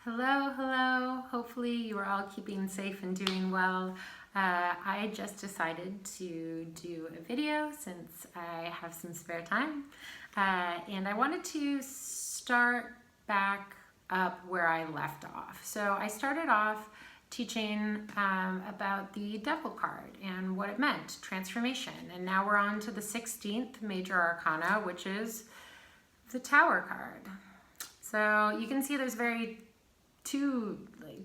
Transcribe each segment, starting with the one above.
Hello, hello. Hopefully you are all keeping safe and doing well. I just decided to do a video since I have some spare time. And I wanted to start back up where I left off. So I started off teaching about the Devil card and what it meant, transformation. And now we're on to the 16th major arcana, which is the Tower card. So you can see there's two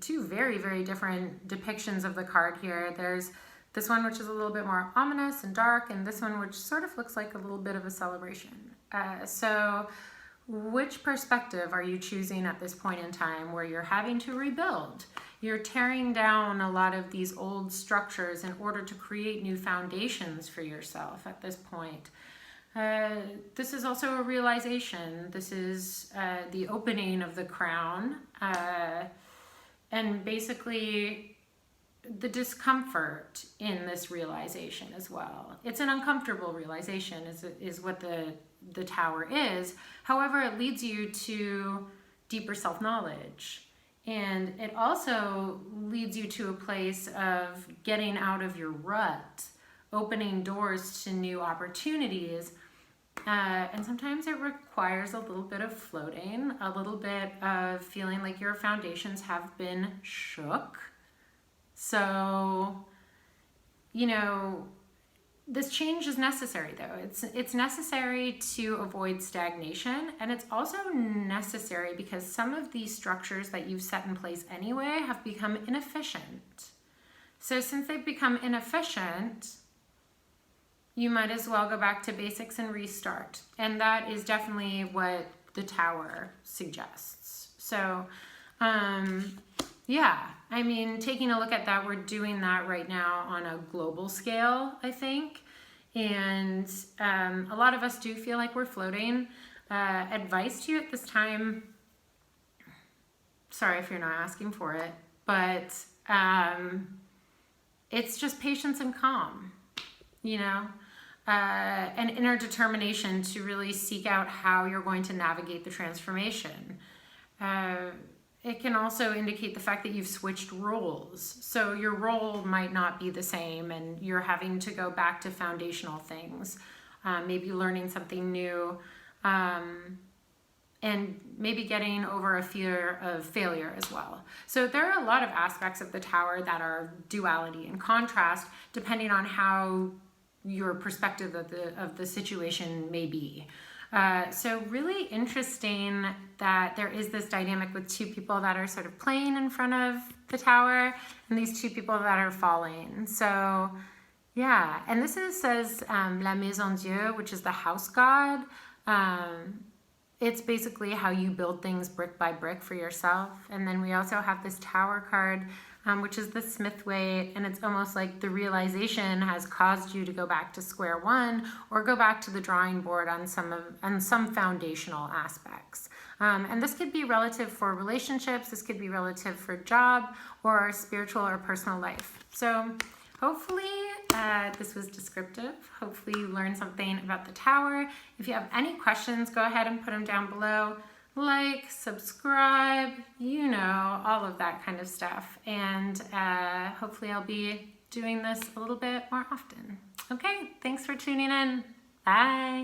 very, very different depictions of the card here. There's this one which is a little bit more ominous and dark, and this one which sort of looks like a little bit of a celebration. So which perspective are you choosing at this point in time where you're having to rebuild? You're tearing down a lot of these old structures in order to create new foundations for yourself at this point. This is also a realization. This is the opening of the crown and basically the discomfort in this realization as well. It's an uncomfortable realization is what the Tower is. However, it leads you to deeper self-knowledge. And it also leads you to a place of getting out of your rut, opening doors to new opportunities. And sometimes it requires a little bit of floating, a little bit of feeling like your foundations have been shook. So, you know, this change is necessary though. It's necessary to avoid stagnation, and it's also necessary because some of these structures that you've set in place anyway have become inefficient. So since they've become inefficient, you might as well go back to basics and restart. And that is definitely what the Tower suggests. So, yeah, I mean, taking a look at that, we're doing that right now on a global scale, I think. And a lot of us do feel like we're floating. Advice to you at this time, sorry if you're not asking for it, but it's just patience and calm, you know? An inner determination to really seek out how you're going to navigate the transformation. It can also indicate the fact that you've switched roles. So your role might not be the same and you're having to go back to foundational things, maybe learning something new, and maybe getting over a fear of failure as well. So there are a lot of aspects of the Tower that are duality and contrast depending on how your perspective of the situation may be. So really interesting that there is this dynamic with two people that are sort of playing in front of the Tower and these two people that are falling. So yeah, and this says La Maison Dieu, which is the house god. It's basically how you build things brick by brick for yourself. And then we also have this Tower card, which is the Smith way, and it's almost like the realization has caused you to go back to square one or go back to the drawing board on some foundational aspects. And this could be relative for relationships, this could be relative for job or spiritual or personal life. So hopefully this was descriptive. Hopefully you learned something about the Tower. If you have any questions, go ahead and put them down below. Like, subscribe, you know, all of that kind of stuff. And hopefully I'll be doing this a little bit more often. Okay, thanks for tuning in. Bye.